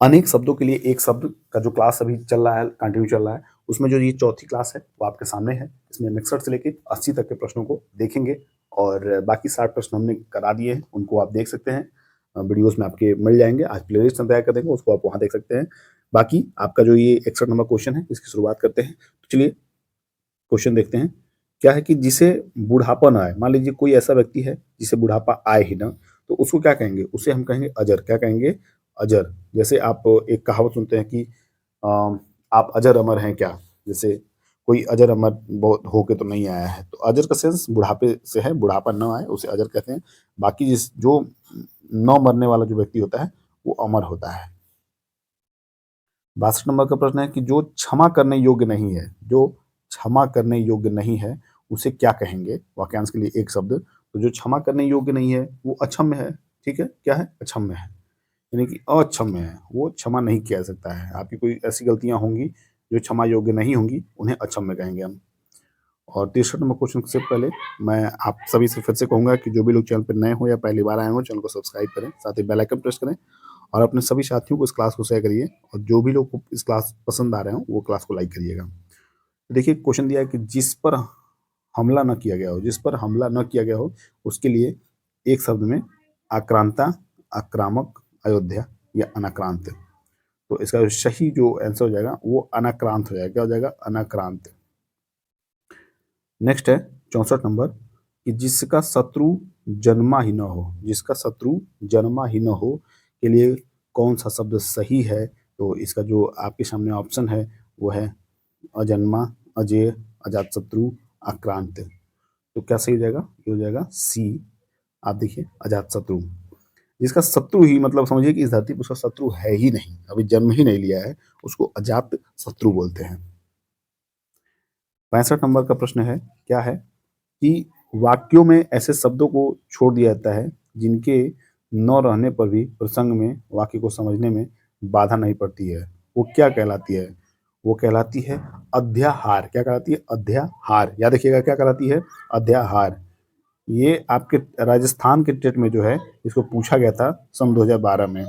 अनेक शब्दों के लिए एक शब्द का जो क्लास अभी चल रहा है, कंटिन्यू चल रहा है, उसमें जो ये चौथी क्लास है वो आपके सामने है। इसमें 61 से लेके 80 तक के प्रश्नों को देखेंगे और बाकी 60 प्रश्न हमने करा दिए हैं, उनको आप देख सकते हैं। वीडियोस में आपके मिल जाएंगे। आज प्लेलिस्ट हम तैयार कर देंगे, उसको आप वहाँ देख सकते हैं। बाकी आपका जो ये 61 नंबर क्वेश्चन है, इसकी शुरुआत करते हैं। तो चलिए क्वेश्चन देखते हैं। क्या है कि जिसे बुढ़ापा ना आए, मान लीजिए कोई ऐसा व्यक्ति है जिसे बुढ़ापा आए ही ना, तो उसको क्या कहेंगे? उसे हम कहेंगे अजर। क्या कहेंगे? अजर। जैसे आप एक कहावत सुनते हैं कि आप अजर अमर हैं क्या? जैसे कोई अजर अमर बहुत होके तो नहीं आया है, तो अजर का सेंस बुढ़ापे से है, बुढ़ापा न आए उसे अजर कहते हैं। बाकी जिस जो न मरने वाला जो व्यक्ति होता है वो अमर होता है। 62 नंबर का प्रश्न है कि जो क्षमा करने योग्य नहीं है, जो क्षमा करने योग्य नहीं है, उसे क्या कहेंगे? वाक्यांश के लिए एक शब्द। तो जो क्षमा करने योग्य नहीं है वो अक्षम्य है। ठीक है, क्या है? अक्षम्य है, यानी कि अक्षम्य है, वो क्षमा नहीं किया जा सकता है। आपकी कोई ऐसी गलतियां होंगी जो क्षमा योग्य नहीं होंगी, उन्हें अक्षम्य कहेंगे हम। और 63 नंबर क्वेश्चन से पहले मैं आप सभी से फिर से कहूंगा कि जो भी लोग चैनल पर नए हो या पहली बार आए हो, चैनल को सब्सक्राइब करें, साथ ही बेल आइकन प्रेस करें और अपने सभी साथियों को इस क्लास को शेयर करिए। और जो भी लोग को इस क्लास पसंद आ रहे हो वो क्लास को लाइक करिएगा। देखिए क्वेश्चन दिया है कि जिस पर हमला न किया गया हो, जिस पर हमला न किया गया हो उसके लिए एक शब्द में आक्रांता, आक्रामक, अयोध्या या अनाक्रांत। तो इसका सही जो आंसर हो जाएगा वो अनाक्रांत हो जाएगा। क्या हो जाएगा? अनाक्रांत। नेक्स्ट है 64 नंबर कि जिसका शत्रु जन्मा ही न हो, जिसका शत्रु जन्मा ही न हो के लिए कौन सा शब्द सही है? तो इसका जो आपके सामने ऑप्शन है वो है अजन्मा, अजेय, अजातशत्रु, आक्रांत। तो क्या सही हो जाएगा? ये हो जाएगा सी। आप देखिए अजातशत्रु। जिसका शत्रु ही, मतलब समझिए कि इस धरती पर उसका शत्रु है ही नहीं, अभी जन्म ही नहीं लिया है, उसको अजात शत्रु बोलते हैं। 65 नंबर का प्रश्न है, क्या है कि वाक्यों में ऐसे शब्दों को छोड़ दिया जाता है जिनके न रहने पर भी प्रसंग में वाक्य को समझने में बाधा नहीं पड़ती है। वो क्या कहलाती है? वो कहलाती है अध्याहार। क्या कहलाती है? अध्याहार। याद रखिएगा क्या कहलाती है? अध्याहार। ये आपके राजस्थान के टेट में जो है इसको पूछा गया था सन 2012 में।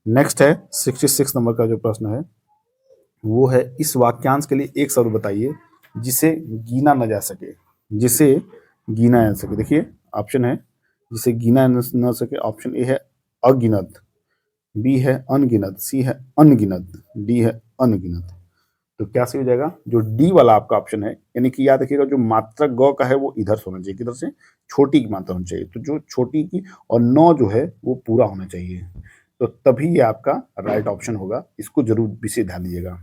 नेक्स्ट है 66 नंबर का जो प्रश्न है वो है इस वाक्यांश के लिए एक शब्द बताइए जिसे गिना न जा सके। जिसे गिना जा सके। देखिए ऑप्शन है जिसे गिना न सके। ऑप्शन ए है अगिनत, बी है अनगिनत, सी है अनगिनत, डी है अनगिनत। तो क्या सही हो जाएगा? जो डी वाला आपका ऑप्शन है, यानी कि याद रखिएगा जो मात्रा ग का है वो इधर से होना चाहिए, किधर से? छोटी की मात्रा होनी चाहिए। तो जो छोटी की और नौ जो है वो पूरा होना चाहिए। तो तभी ये आपका राइट ऑप्शन होगा। इसको जरूर विशेष ध्यान दीजिएगा।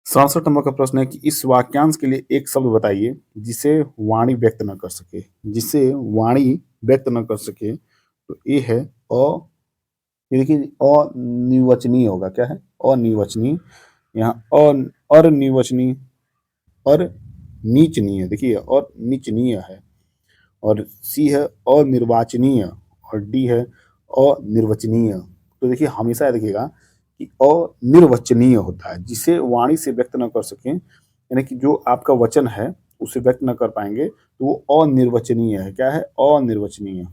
67 नंबर का प्रश्न है कि इस वाक्यांश के लिए एक शब्द बताइए जिसे वाणी व्यक्त न कर सके। जिसे वाणी व्यक्त न कर सके। तो ये है अ, ये देखिए अनिर्वचनीय होगा। क्या है? अनिर्वचनीय। यहाँ अनिर्वचनीय और नीचनीय। देखिए और नीचनीय है। और सी है अनिर्वाचनीय और डी है अनिर्वचनीय। तो देखिए हमेशा याद रखिएगा कि अनिर्वचनीय होता है जिसे वाणी से व्यक्त न कर सकें, यानी कि जो आपका वचन है उसे व्यक्त न कर पाएंगे तो वो अनिर्वचनीय है। क्या है? अनिर्वचनीय।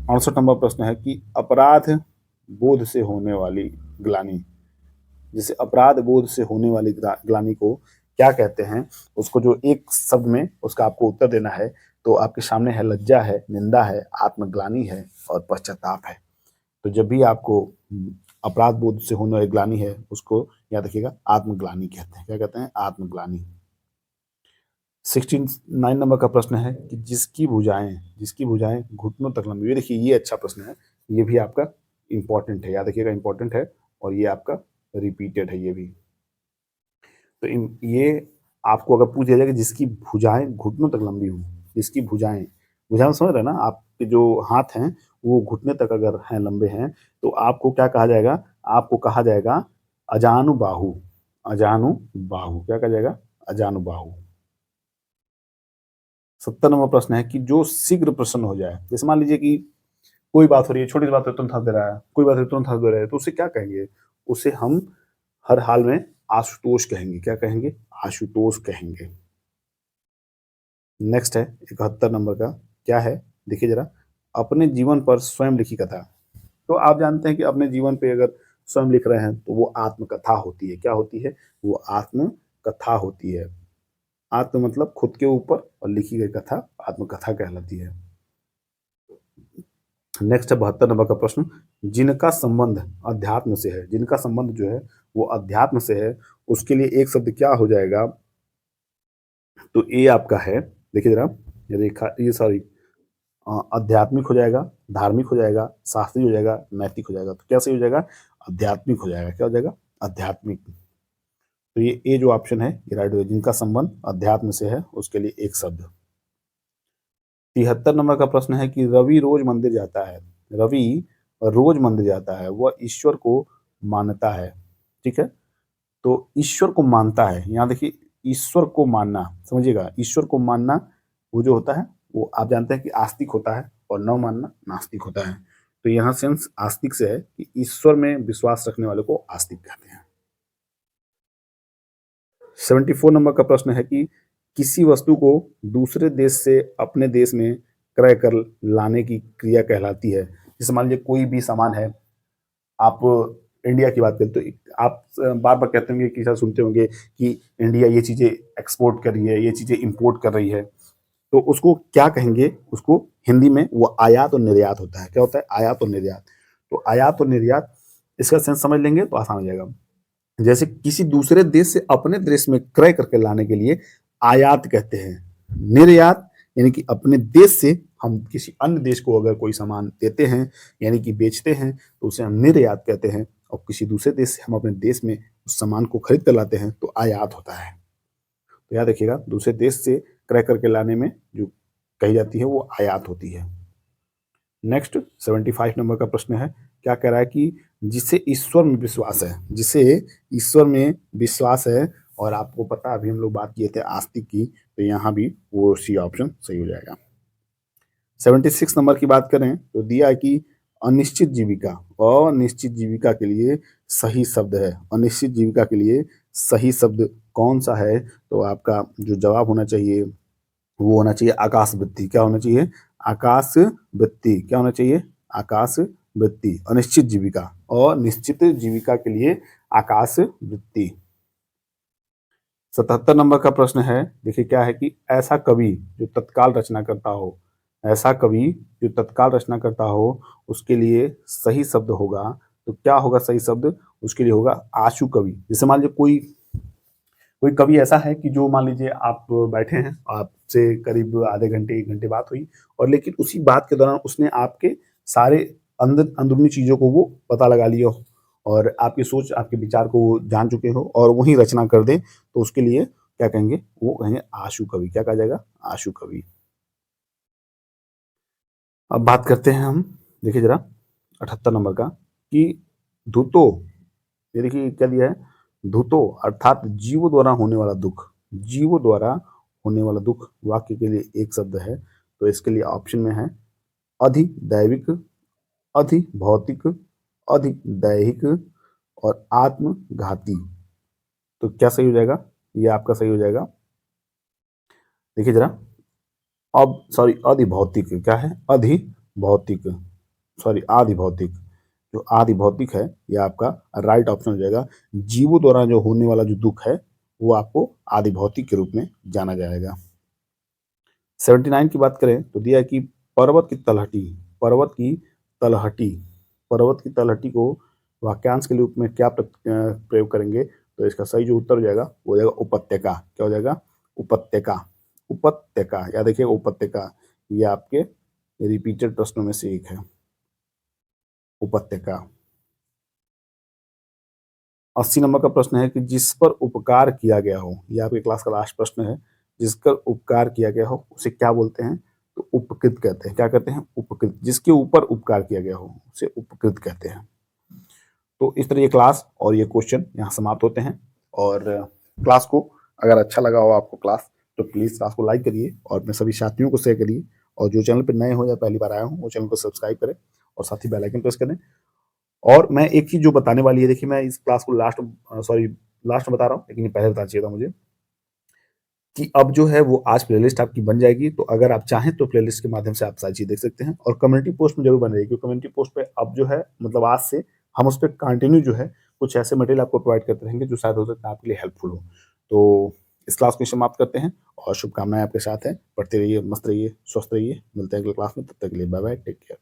68 नंबर प्रश्न है कि अपराध बोध से होने वाली ग्लानि, जैसे अपराध बोध से होने वाली ग्लानि को क्या कहते हैं? उसको जो एक शब्द में उसका आपको उत्तर देना है। तो आपके सामने है लज्जा है, निंदा है, आत्मग्लानि है और पश्चाताप है। तो जब भी आपको अपराध बोध से होने वाली ग्लानि है उसको याद रखिएगा आत्मग्लानि कहते हैं। क्या कहते हैं? आत्मग्लानि। 69 नंबर का प्रश्न है कि जिसकी भुजाएं घुटनों तक लंबी। ये देखिए ये अच्छा प्रश्न है। ये भी आपका इंपॉर्टेंट है, याद रखिएगा इंपॉर्टेंट है। और ये आपका रिपीटेड है ये भी। तो ये आपको अगर पूछ दिया जाए कि जिसकी भुजाएं घुटनों तक लंबी हों, जिसकी भुजाएं, भुजाएं समझ रहे हैं ना? आपके जो हाथ हैं वो घुटने तक अगर हैं, लंबे हैं, तो आपको क्या कहा जाएगा? आपको कहा जाएगा अजानुबाहु। अजानुबाहु। क्या कहा जाएगा? अजानुबाहु। 70 नंबर प्रश्न है कि जो शीघ्र प्रसन्न हो जाए। जैसे मान लीजिए कि कोई बात हो रही है, छोटी सी बात है, तुरंत हंस दे रहा है, कोई बात है तुरंत हंस दे रहा है, तो उसे क्या कहेंगे? उसे हम हर हाल में आशुतोष कहेंगे। क्या कहेंगे? आशुतोष कहेंगे। नेक्स्ट है 71 नंबर का। क्या है? देखिए जरा, अपने जीवन पर स्वयं लिखी कथा। तो आप जानते हैं कि अपने जीवन पे अगर स्वयं लिख रहे हैं तो वो आत्मकथा होती है। क्या होती है? वो आत्मकथा होती है। आत्म मतलब खुद के ऊपर और लिखी गई कथा आत्मकथा कहलाती है। नेक्स्ट है 72 नंबर का प्रश्न, जिनका संबंध अध्यात्म से है, जिनका संबंध जो है वो अध्यात्म से है, उसके लिए एक शब्द क्या हो जाएगा? तो ए आपका है, देखिए जरा, ये रेखा, ये सॉरी, आध्यात्मिक हो जाएगा, धार्मिक हो जाएगा, शास्त्रीय हो जाएगा, नैतिक हो जाएगा। तो क्या सही हो जाएगा? आध्यात्मिक हो जाएगा। क्या हो जाएगा? आध्यात्मिक। तो ये ए जो ऑप्शन है ये राइट हो जाएगा। जिनका संबंध अध्यात्म से है उसके लिए एक शब्द। 73 नंबर का प्रश्न है कि रवि रोज मंदिर जाता है। रवि रोज मंदिर जाता है, वह ईश्वर को मानता है। ठीक है, तो ईश्वर को मानता है, यहाँ देखिए, ईश्वर को मानना, समझिएगा, ईश्वर को मानना वो जो होता है वो आप जानते हैं कि आस्तिक होता है और न मानना नास्तिक होता है। तो यहाँ सेंस आस्तिक से है कि ईश्वर में विश्वास रखने वाले को आस्तिक कहते हैं। 74 नंबर का प्रश्न है कि किसी वस्तु को दूसरे देश से अपने देश में क्रय कर लाने की क्रिया कहलाती है। जैसे मान लीजिए कोई भी सामान है, आप इंडिया की बात करें तो आप बार बार कहते होंगे कि सर, सुनते होंगे कि इंडिया ये चीज़ें एक्सपोर्ट कर रही है, ये चीज़ें इंपोर्ट कर रही है, तो उसको क्या कहेंगे? उसको हिंदी में वो आयात और निर्यात होता है। क्या होता है? आयात और निर्यात। तो आयात और निर्यात, इसका सेंस समझ लेंगे तो आसान हो जाएगा। जैसे किसी दूसरे देश से अपने देश में क्रय करके लाने के लिए आयात कहते हैं। निर्यात यानी कि अपने देश से हम किसी अन्य देश को अगर कोई सामान देते हैं यानी कि बेचते हैं तो उसे हम निर्यात कहते हैं, और किसी दूसरे देश से हम अपने देश में उस सामान को खरीद कर लाते हैं तो आयात होता है। तो याद रखिएगा, दूसरे देश से क्रय करके लाने में जो कही जाती है वो आयात होती है। नेक्स्ट 75 नंबर का प्रश्न है, क्या कह रहा है कि जिसे ईश्वर में विश्वास है, जिसे ईश्वर में विश्वास है, और आपको पता अभी हम लोग बात किए थे आस्तिक की, तो यहाँ भी वो सी ऑप्शन सही हो जाएगा। 76 नंबर की बात करें तो दिया है कि अनिश्चित जीविका, अनिश्चित जीविका के लिए सही शब्द है। अनिश्चित जीविका के लिए सही शब्द कौन सा है? तो आपका जो जवाब होना चाहिए वो होना चाहिए आकाश वृत्ति। क्या होना चाहिए? आकाश वृत्ति। क्या होना चाहिए? आकाश वृत्ति। अनिश्चित जीविका और निश्चित जीविका के लिए आकाश वृत्ति। 77 नंबर का प्रश्न है, देखिए क्या है कि ऐसा कवि जो तत्काल रचना करता हो, ऐसा कवि जो तत्काल रचना करता हो उसके लिए सही शब्द होगा। तो क्या होगा सही शब्द? उसके लिए होगा आशु कवि। जैसे मान लीजिए कोई कोई कवि ऐसा है कि जो मान लीजिए आप बैठे हैं, आपसे करीब आधे घंटे 1 घंटे बात हुई, और लेकिन उसी बात के दौरान उसने आपके सारे अंदरूनी चीज़ों को वो पता लगा लिया हो और आपकी सोच, आपके विचार को वो जान चुके हो और वही रचना कर दे, तो उसके लिए क्या कहेंगे? वो कहेंगे आशु कवि। क्या कहा जाएगा? आशु कवि। अब बात करते हैं हम, देखिए जरा 78 नंबर का, कि धुतो, ये देखिए क्या दिया है, धुतो अर्थात जीवों द्वारा होने वाला दुख, जीवों द्वारा होने वाला दुख वाक्य के लिए एक शब्द है। तो इसके लिए ऑप्शन में है अधिदैविक, अधिभौतिक, अधिदैहिक और आत्मघाती। तो क्या सही हो जाएगा? ये आपका सही हो जाएगा, देखिए जरा, अब सॉरी अधिभौतिक, क्या है? अधिभौतिक, सॉरी आधिभौतिक। जो आधिभौतिक है ये आपका राइट ऑप्शन हो जाएगा। जीवों द्वारा जो होने वाला जो दुख है वो आपको आधिभौतिक के रूप में जाना जाएगा। 79 की बात करें तो दिया है कि पर्वत की तलहटी, पर्वत की तलहटी, पर्वत की तलहटी को वाक्यांश के रूप में क्या प्रयोग करेंगे? तो इसका सही जो उत्तर हो जाएगा वो हो जाएगा उपत्यका। क्या हो जाएगा? उपत्यका। उपत्यका, याद देखिए उपत्यका, ये आपके रिपीटेड प्रश्नों में से एक है, उपत्यका। 80 नंबर का प्रश्न है कि जिस पर उपकार किया गया हो, ये आपके क्लास का लास्ट प्रश्न है, जिस पर उपकार किया गया हो उसे क्या बोलते हैं? तो उपकृत कहते हैं। क्या कहते हैं? उपकृत। जिसके ऊपर उपकार किया गया हो उसे उपकृत कहते हैं। तो इस तरह ये क्लास और ये क्वेश्चन यहाँ समाप्त होते हैं। और क्लास को अगर अच्छा लगा हो आपको क्लास, तो प्लीज़ क्लास को लाइक करिए और अपने सभी साथियों को शेयर करिए, और जो चैनल पर नए हो या पहली बार आए हो वो चैनल को सब्सक्राइब करें और साथ ही बेल आइकन प्रेस करें। और मैं एक चीज़ जो बताने वाली है, देखिए मैं इस क्लास को लास्ट में बता रहा हूँ, लेकिन ये पहले बताना चाहिए था मुझे। कि अब जो है वो आज प्लेलिस्ट आपकी बन जाएगी, तो अगर आप चाहें तो प्लेलिस्ट के माध्यम से आप सारी चीज़ देख सकते हैं और कम्युनिटी पोस्ट में ज़रूर बने रहिए, क्योंकि कम्युनिटी पोस्ट पे अब जो है मतलब आज से हम उस पे कंटिन्यू जो है कुछ ऐसे मटेरियल आपको प्रोवाइड करते रहेंगे जो शायद हो सकता है आपके लिए हेल्पफुल हो। तो इस क्लास को समाप्त करते हैं और शुभकामनाएँ आपके साथ हैं। पढ़ते रहिए, मस्त रहिए, स्वस्थ रहिए। मिलते हैं अगली क्लास में, तब तक के लिए बाय बाय, टेक केयर।